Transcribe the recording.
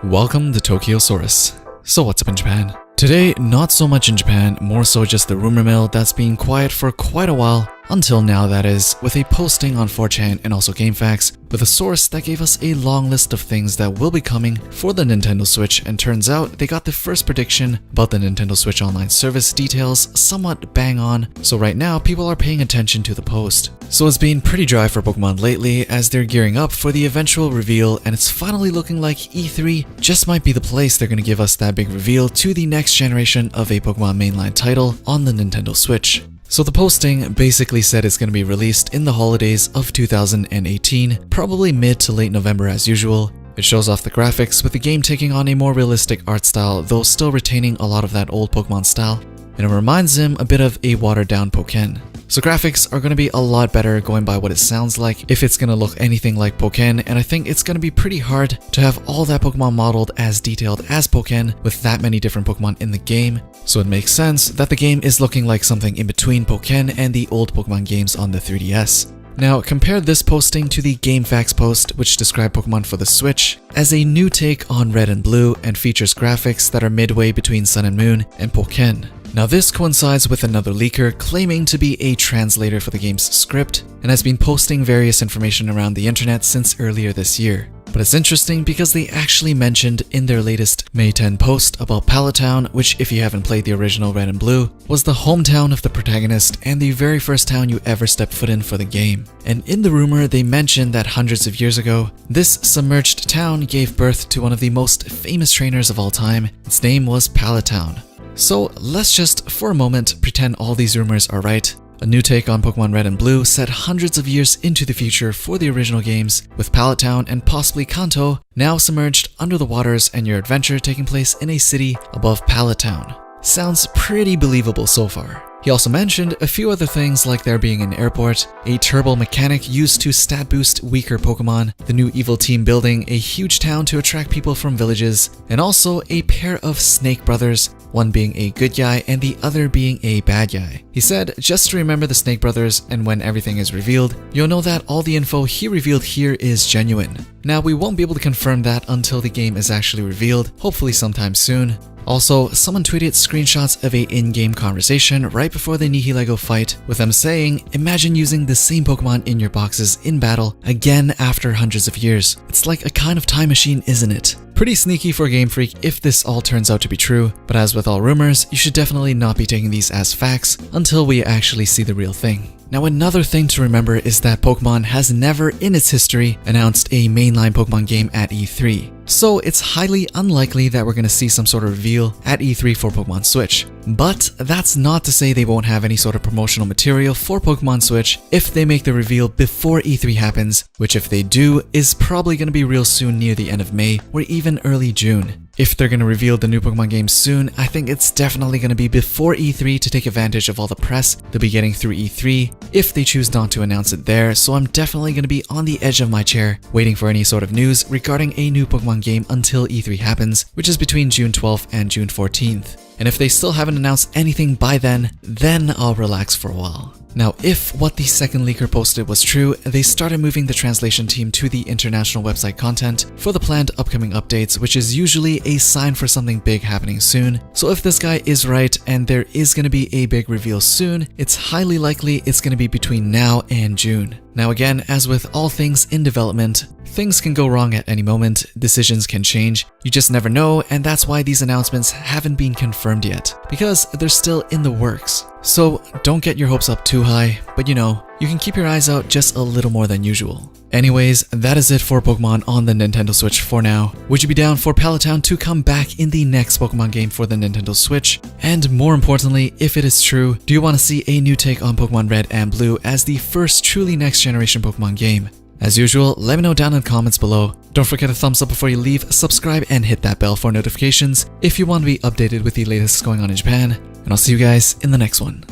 Welcome to Tokyosaurus. So what's up in Japan? Today, not so much in Japan, more so just the rumor mill that's been quiet for quite a while, until now that is, with a posting on 4chan and also GameFAQs, with a source that gave us a long list of things that will be coming for the Nintendo Switch, and turns out they got the first prediction about the Nintendo Switch Online service details somewhat bang on, so right now people are paying attention to the post. So it's been pretty dry for Pokemon lately as they're gearing up for the eventual reveal, and it's finally looking like E3 just might be the place they're gonna give us that big reveal to the next generation of a Pokemon mainline title on the Nintendo Switch. So the posting basically said it's going to be released in the holidays of 2018, probably mid to late November as usual. It shows off the graphics with the game taking on a more realistic art style, though still retaining a lot of that old Pokemon style, and it reminds him a bit of a watered down Pokken. So graphics are going to be a lot better going by what it sounds like if it's going to look anything like Pokken, and I think it's going to be pretty hard to have all that Pokemon modeled as detailed as Pokken with that many different Pokemon in the game. So it makes sense that the game is looking like something in between Pokken and the old Pokemon games on the 3DS. Now, compare this posting to the GameFAQs post, which described Pokemon for the Switch as a new take on Red and Blue and features graphics that are midway between Sun and Moon and Pokken. Now this coincides with another leaker claiming to be a translator for the game's script and has been posting various information around the internet since earlier this year. But it's interesting because they actually mentioned in their latest May 10 post about Palatown, which if you haven't played the original Red and Blue, was the hometown of the protagonist and the very first town you ever stepped foot in for the game. And in the rumor, they mentioned that hundreds of years ago, this submerged town gave birth to one of the most famous trainers of all time. Its name was Palatown. So let's just, for a moment, pretend all these rumors are right. A new take on Pokemon Red and Blue set hundreds of years into the future for the original games, with Palatown and possibly Kanto now submerged under the waters and your adventure taking place in a city above Palatown. Sounds pretty believable so far. He also mentioned a few other things like there being an airport, a turbo mechanic used to stat boost weaker Pokemon, the new evil team building a huge town to attract people from villages, and also a pair of snake brothers, one being a good guy and the other being a bad guy. He said just to remember the Snake Brothers, and when everything is revealed, you'll know that all the info he revealed here is genuine. Now we won't be able to confirm that until the game is actually revealed, hopefully sometime soon. Also, someone tweeted screenshots of a in-game conversation right before the Nihilego fight, with them saying, imagine using the same Pokemon in your boxes in battle again after hundreds of years. It's like a kind of time machine, isn't it? Pretty sneaky for Game Freak if this all turns out to be true, but as with all rumors, you should definitely not be taking these as facts until we actually see the real thing. Now another thing to remember is that Pokemon has never in its history announced a mainline Pokemon game at E3. So it's highly unlikely that we're going to see some sort of reveal at E3 for Pokemon Switch. But that's not to say they won't have any sort of promotional material for Pokemon Switch if they make the reveal before E3 happens, which if they do is probably going to be real soon near the end of May or even early June. If they're going to reveal the new Pokemon game soon, I think it's definitely going to be before E3 to take advantage of all the press they'll be getting through E3 if they choose not to announce it there, so I'm definitely going to be on the edge of my chair waiting for any sort of news regarding a new Pokemon game until E3 happens, which is between June 12th and June 14th. And if they still haven't announced anything by then I'll relax for a while. Now, if what the second leaker posted was true, they started moving the translation team to the international website content for the planned upcoming updates, which is usually a sign for something big happening soon. So if this guy is right and there is going to be a big reveal soon, it's highly likely it's going to be between now and June. Now again, as with all things in development, things can go wrong at any moment, decisions can change, you just never know, and that's why these announcements haven't been confirmed yet, because they're still in the works. So don't get your hopes up too high, but you know, you can keep your eyes out just a little more than usual. Anyways, that is it for Pokemon on the Nintendo Switch for now. Would you be down for Palatown to come back in the next Pokemon game for the Nintendo Switch? And more importantly, if it is true, do you want to see a new take on Pokemon Red and Blue as the first truly next generation Pokemon game? As usual, let me know down in the comments below. Don't forget to thumbs up before you leave, subscribe and hit that bell for notifications if you want to be updated with the latest going on in Japan. And I'll see you guys in the next one.